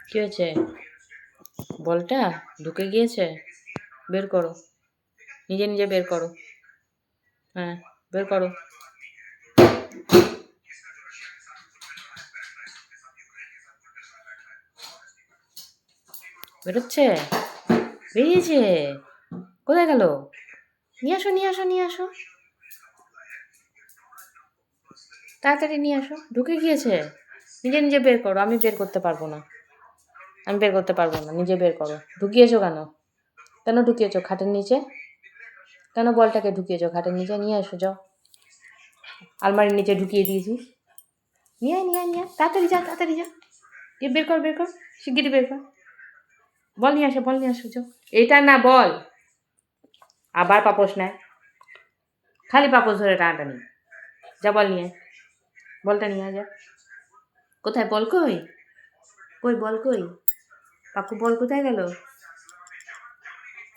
কি হয়েছে? বলটা ঢুকে গিয়েছে? বের করো। নিজে নিজে বের করো। হ্যাঁ, বের করো। বেরোচ্ছে? বেরিয়েছে? কোথায় গেল? নিয়ে আসো, নিয়ে আসো, নিয়ে আসো। তাড়াতাড়ি নিয়ে আসো। ঢুকে গিয়েছে। নিজে নিজে বের করো। আমি বের করতে পারবো না। আমি বের করতে পারবো না। নিজে বের করো। ঢুকিয়েছো কেন? কেন ঢুকিয়েছো খাটের নিচে? কেন বলটাকে ঢুকিয়েছো খাটের নিচে? নিয়ে এসো যাও। আলমারির নিচে ঢুকিয়ে দিয়েছিস। নিয়ে আয়, নিয়ে আয়, নিয়ে আয়। তাড়াতাড়ি যা, তাড়াতাড়ি যা। গিয়ে বের কর, বের কর। শিগগিরই বের কর। বল নিয়ে আসো, বল নিয়ে আসো যাও। এটা না বল। আবার পাপোশ নেয়। খালি পাপোশ ধরে টানাটানি। যা বল নিয়ে আয়। বলটা নিয়ে আয় যা। কোথায় বল কই? কই বল কই? পাকু বল কোথায় গেল?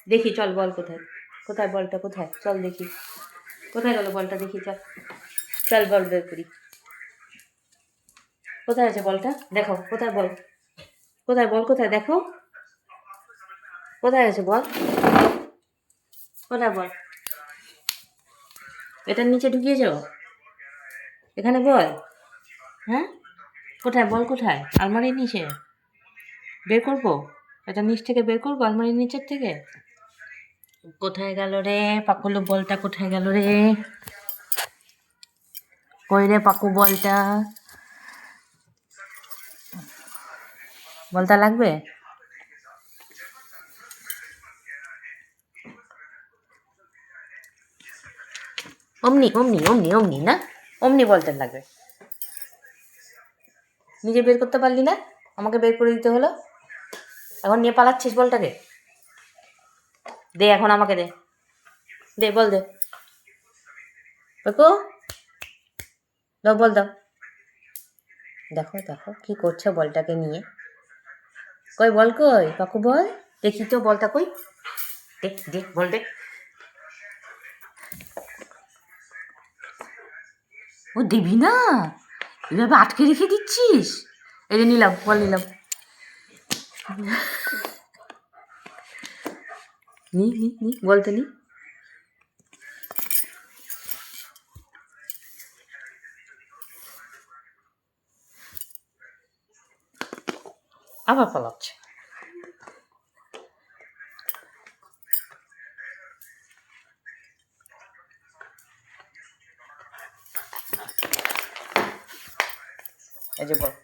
দেখি চল বল কোথায়? কোথায় বলটা কোথায়? চল দেখি। কোথায় গেল বলটা দেখি চল। চল বল বের করি। কোথায় আছে বলটা? দেখো কোথায় বল? কোথায় বল কোথায় দেখো? কোথায় আছে বল? কোথায় বল? এটার নিচে ঢুকিয়ে যাও। এখানে বল। হ্যাঁ, কোথায় বল কোথায়? আলমারির নিচে বের করবো? এটা নিচ থেকে বের করবো আলমারির নিচের থেকে? কোথায় গেল রে পাকুলু? বলটা কোথায় গেল রে? কই রে পাকু বলটা? বলটা লাগবে? অমনি অমনি অমনি অমনি না, অমনি বলটা লাগবে। নিজে বের করতে পারলি না, আমাকে বের করে দিতে হলো। এখন নিয়ে পালাচ্ছিস বলটাকে? দে এখন আমাকে দে। দে বল দে। পাকু দাও বল দাও। দেখো দেখো কি করছে বলটাকে নিয়ে। কই বল কই? পাকু বল দেখি তো বলটা কই? দে দে বল দে। ও দিবি না? এভাবে আটকে রেখে দিচ্ছিস? এই যে নিলাম, বল নিলাম। নি নি নি বলতে নি। আবার পালাচ্ছে। এই যে বল।